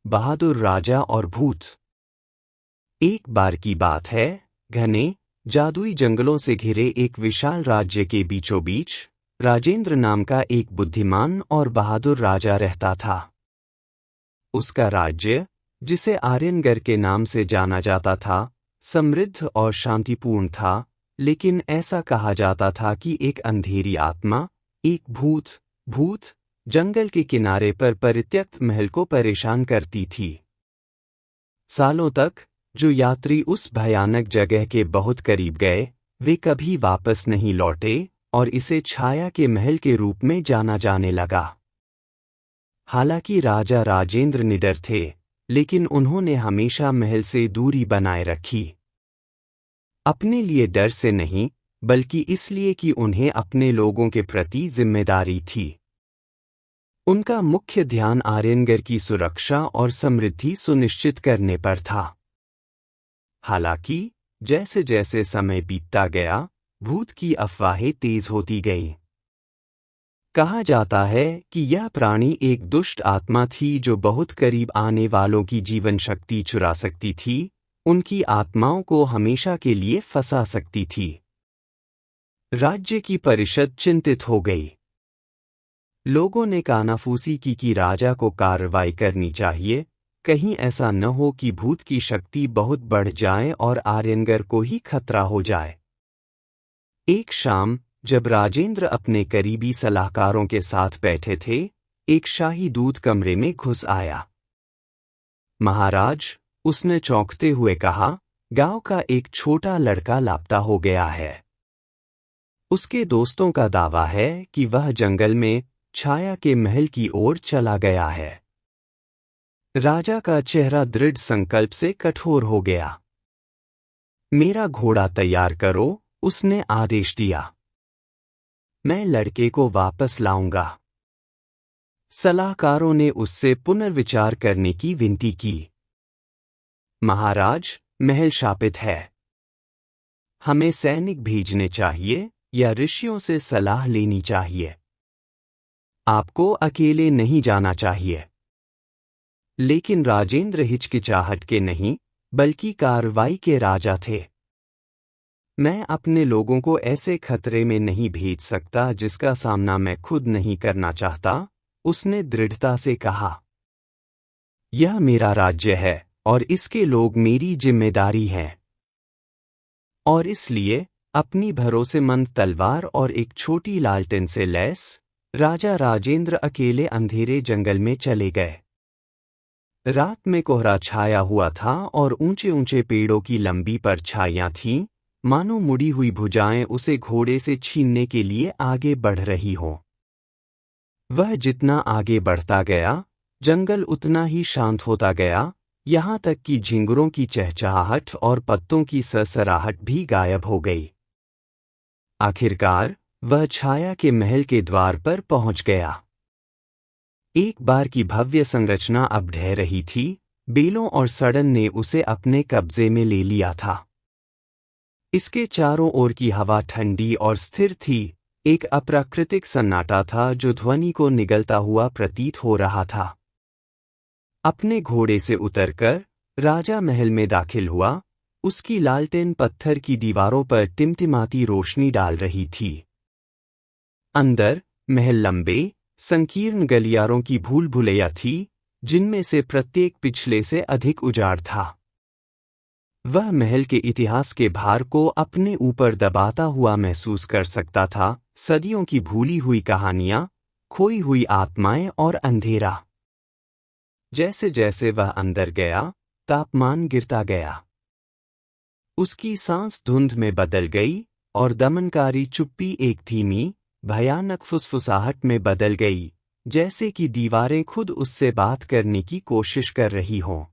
बहादुर राजा और भूत। एक बार की बात है, घने जादुई जंगलों से घिरे एक विशाल राज्य के बीचों बीच राजेंद्र नाम का एक बुद्धिमान और बहादुर राजा रहता था। उसका राज्य, जिसे आर्यनगर के नाम से जाना जाता था, समृद्ध और शांतिपूर्ण था, लेकिन ऐसा कहा जाता था कि एक अंधेरी आत्मा, एक भूत जंगल के किनारे पर परित्यक्त महल को परेशान करती थी। सालों तक जो यात्री उस भयानक जगह के बहुत करीब गए, वे कभी वापस नहीं लौटे और इसे छाया के महल के रूप में जाना जाने लगा। हालांकि राजा राजेंद्र निडर थे, लेकिन उन्होंने हमेशा महल से दूरी बनाए रखी। अपने लिए डर से नहीं, बल्कि इसलिए कि उन्हें अपने लोगों के प्रति जिम्मेदारी थी। उनका मुख्य ध्यान आर्यनगर की सुरक्षा और समृद्धि सुनिश्चित करने पर था। हालांकि जैसे जैसे समय बीतता गया, भूत की अफवाहें तेज होती गईं। कहा जाता है कि यह प्राणी एक दुष्ट आत्मा थी जो बहुत करीब आने वालों की जीवन शक्ति चुरा सकती थी, उनकी आत्माओं को हमेशा के लिए फंसा सकती थी। राज्य की परिषद चिंतित हो गई। लोगों ने कानाफूसी की कि राजा को कार्रवाई करनी चाहिए, कहीं ऐसा न हो कि भूत की शक्ति बहुत बढ़ जाए और आर्यनगर को ही खतरा हो जाए। एक शाम, जब राजेंद्र अपने करीबी सलाहकारों के साथ बैठे थे, एक शाही दूत कमरे में घुस आया। महाराज, उसने चौंकते हुए कहा, गांव का एक छोटा लड़का लापता हो गया है। उसके दोस्तों का दावा है कि वह जंगल में छाया के महल की ओर चला गया है। राजा का चेहरा दृढ़ संकल्प से कठोर हो गया। मेरा घोड़ा तैयार करो, उसने आदेश दिया। मैं लड़के को वापस लाऊंगा। सलाहकारों ने उससे पुनर्विचार करने की विनती की। महाराज, महल शापित है। हमें सैनिक भेजने चाहिए या ऋषियों से सलाह लेनी चाहिए। आपको अकेले नहीं जाना चाहिए। लेकिन राजेंद्र हिचकिचाहट के नहीं, बल्कि कार्रवाई के राजा थे। मैं अपने लोगों को ऐसे खतरे में नहीं भेज सकता जिसका सामना मैं खुद नहीं करना चाहता, उसने दृढ़ता से कहा। यह मेरा राज्य है और इसके लोग मेरी जिम्मेदारी हैं। और इसलिए अपनी भरोसेमंद तलवार और एक छोटी लालटेन से लैस राजा राजेंद्र अकेले अंधेरे जंगल में चले गए। रात में कोहरा छाया हुआ था और ऊंचे ऊंचे पेड़ों की लंबी परछाइयां थीं, मानो मुड़ी हुई भुजाएं उसे घोड़े से छीनने के लिए आगे बढ़ रही हों। वह जितना आगे बढ़ता गया, जंगल उतना ही शांत होता गया, यहाँ तक कि झिंगुरों की चहचहाहट और पत्तों की सरसराहट भी गायब हो गई। आखिरकार वह छाया के महल के द्वार पर पहुंच गया। एक बार की भव्य संरचना अब ढह रही थी, बेलों और सड़न ने उसे अपने कब्जे में ले लिया था। इसके चारों ओर की हवा ठंडी और स्थिर थी, एक अप्राकृतिक सन्नाटा था जो ध्वनि को निगलता हुआ प्रतीत हो रहा था। अपने घोड़े से उतरकर राजा महल में दाखिल हुआ, उसकी लालटेन पत्थर की दीवारों पर टिमटिमाती रोशनी डाल रही थी। अंदर महल लंबे, संकीर्ण गलियारों की भूल भुलैया थी, जिनमें से प्रत्येक पिछले से अधिक उजाड़ था। वह महल के इतिहास के भार को अपने ऊपर दबाता हुआ महसूस कर सकता था, सदियों की भूली हुई कहानियां, खोई हुई आत्माएं और अंधेरा। जैसे जैसे वह अंदर गया, तापमान गिरता गया। उसकी सांस धुंध में बदल गई और दमनकारी चुप्पी एक धीमी, भयानक फुसफुसाहट में बदल गई, जैसे कि दीवारें खुद उससे बात करने की कोशिश कर रही हों।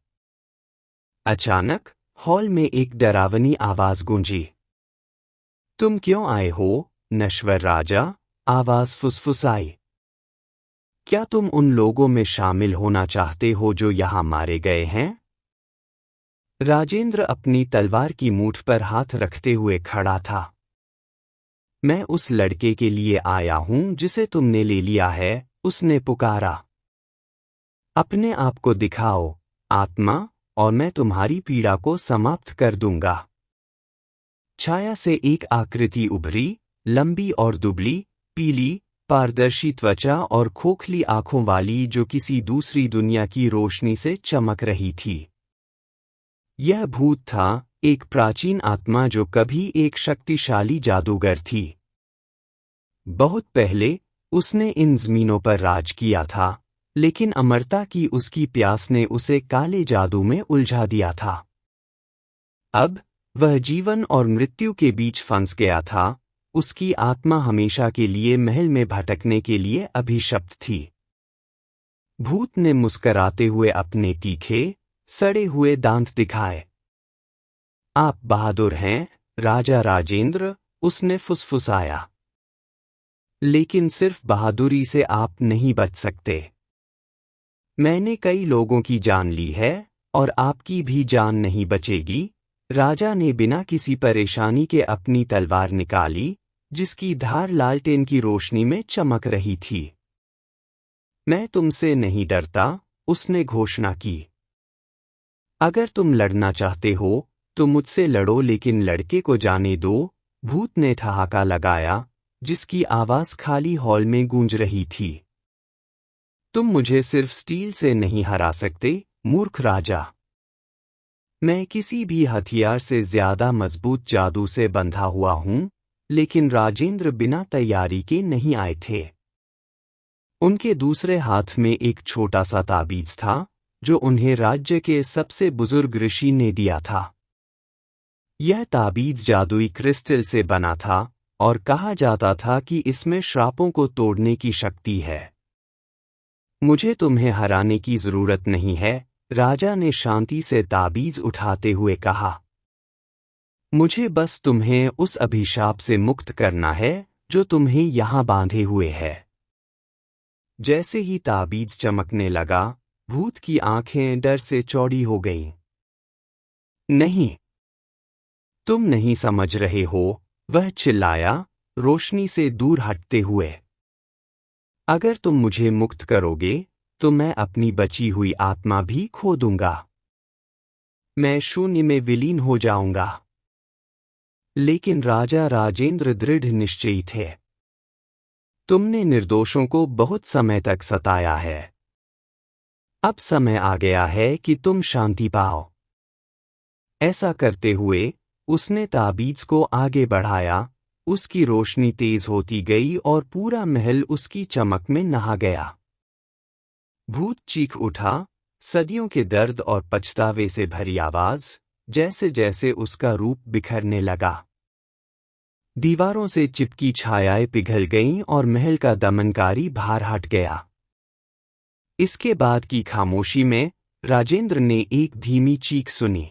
अचानक हॉल में एक डरावनी आवाज गूंजी। तुम क्यों आए हो, नश्वर राजा? आवाज फुसफुसाई। क्या तुम उन लोगों में शामिल होना चाहते हो जो यहां मारे गए हैं? राजेंद्र अपनी तलवार की मूठ पर हाथ रखते हुए खड़ा था। मैं उस लड़के के लिए आया हूं जिसे तुमने ले लिया है, उसने पुकारा। अपने आप को दिखाओ, आत्मा, और मैं तुम्हारी पीड़ा को समाप्त कर दूंगा। छाया से एक आकृति उभरी, लंबी और दुबली, पीली, पारदर्शी त्वचा और खोखली आंखों वाली, जो किसी दूसरी दुनिया की रोशनी से चमक रही थी। यह भूत था, एक प्राचीन आत्मा जो कभी एक शक्तिशाली जादूगर थी। बहुत पहले उसने इन जमीनों पर राज किया था, लेकिन अमरता की उसकी प्यास ने उसे काले जादू में उलझा दिया था। अब वह जीवन और मृत्यु के बीच फंस गया था। उसकी आत्मा हमेशा के लिए महल में भटकने के लिए अभिशप्त थी। भूत ने मुस्कराते हुए अपने तीखे, सड़े हुए दांत दिखाए। आप बहादुर हैं, राजा राजेंद्र, उसने फुसफुसाया। लेकिन सिर्फ बहादुरी से आप नहीं बच सकते। मैंने कई लोगों की जान ली है, और आपकी भी जान नहीं बचेगी। राजा ने बिना किसी परेशानी के अपनी तलवार निकाली, जिसकी धार लालटेन की रोशनी में चमक रही थी। मैं तुमसे नहीं डरता, उसने घोषणा की। अगर तुम लड़ना चाहते हो तो मुझसे लड़ो, लेकिन लड़के को जाने दो। भूत ने ठहाका लगाया, जिसकी आवाज खाली हॉल में गूंज रही थी। तुम मुझे सिर्फ स्टील से नहीं हरा सकते, मूर्ख राजा। मैं किसी भी हथियार से ज्यादा मजबूत जादू से बंधा हुआ हूं। लेकिन राजेंद्र बिना तैयारी के नहीं आए थे। उनके दूसरे हाथ में एक छोटा सा ताबीज था, जो उन्हें राज्य के सबसे बुजुर्ग ऋषि ने दिया था। यह ताबीज जादुई क्रिस्टल से बना था, और कहा जाता था कि इसमें श्रापों को तोड़ने की शक्ति है। मुझे तुम्हें हराने की जरूरत नहीं है, राजा ने शांति से ताबीज उठाते हुए कहा। मुझे बस तुम्हें उस अभिशाप से मुक्त करना है जो तुम्हें यहां बांधे हुए है। जैसे ही ताबीज चमकने लगा, भूत की आंखें डर से चौड़ी हो गईं। नहीं, तुम नहीं समझ रहे हो, वह चिल्लाया, रोशनी से दूर हटते हुए। अगर तुम मुझे मुक्त करोगे तो मैं अपनी बची हुई आत्मा भी खो दूंगा। मैं शून्य में विलीन हो जाऊंगा। लेकिन राजा राजेंद्र दृढ़ निश्चयी थे। तुमने निर्दोषों को बहुत समय तक सताया है। अब समय आ गया है कि तुम शांति पाओ। ऐसा करते हुए उसने ताबीज को आगे बढ़ाया। उसकी रोशनी तेज होती गई और पूरा महल उसकी चमक में नहा गया। भूत चीख उठा, सदियों के दर्द और पछतावे से भरी आवाज, जैसे जैसे उसका रूप बिखरने लगा। दीवारों से चिपकी छायाएं पिघल गईं और महल का दमनकारी भार हट गया। इसके बाद की खामोशी में राजेंद्र ने एक धीमी चीख सुनी।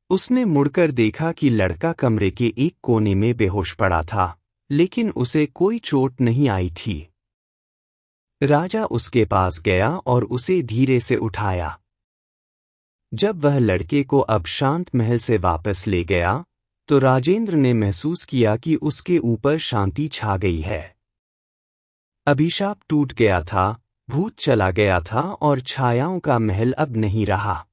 उसने मुड़कर देखा कि लड़का कमरे के एक कोने में बेहोश पड़ा था, लेकिन उसे कोई चोट नहीं आई थी। राजा उसके पास गया और उसे धीरे से उठाया। जब वह लड़के को अब शांत महल से वापस ले गया, तो राजेंद्र ने महसूस किया कि उसके ऊपर शांति छा गई है। अभिशाप टूट गया था, भूत चला गया था और छायाओं का महल अब नहीं रहा।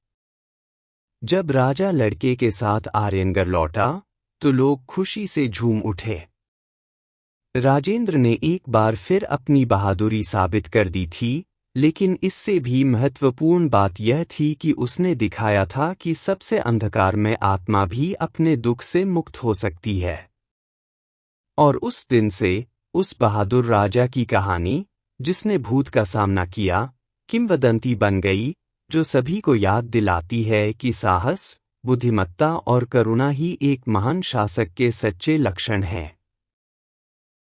जब राजा लड़के के साथ आर्यनगर लौटा, तो लोग खुशी से झूम उठे। राजेंद्र ने एक बार फिर अपनी बहादुरी साबित कर दी थी, लेकिन इससे भी महत्वपूर्ण बात यह थी कि उसने दिखाया था कि सबसे अंधकार में आत्मा भी अपने दुख से मुक्त हो सकती है। और उस दिन से उस बहादुर राजा की कहानी, जिसने भूत का सामना किया, किंवदंती बन गई, जो सभी को याद दिलाती है कि साहस, बुद्धिमत्ता और करुणा ही एक महान शासक के सच्चे लक्षण हैं।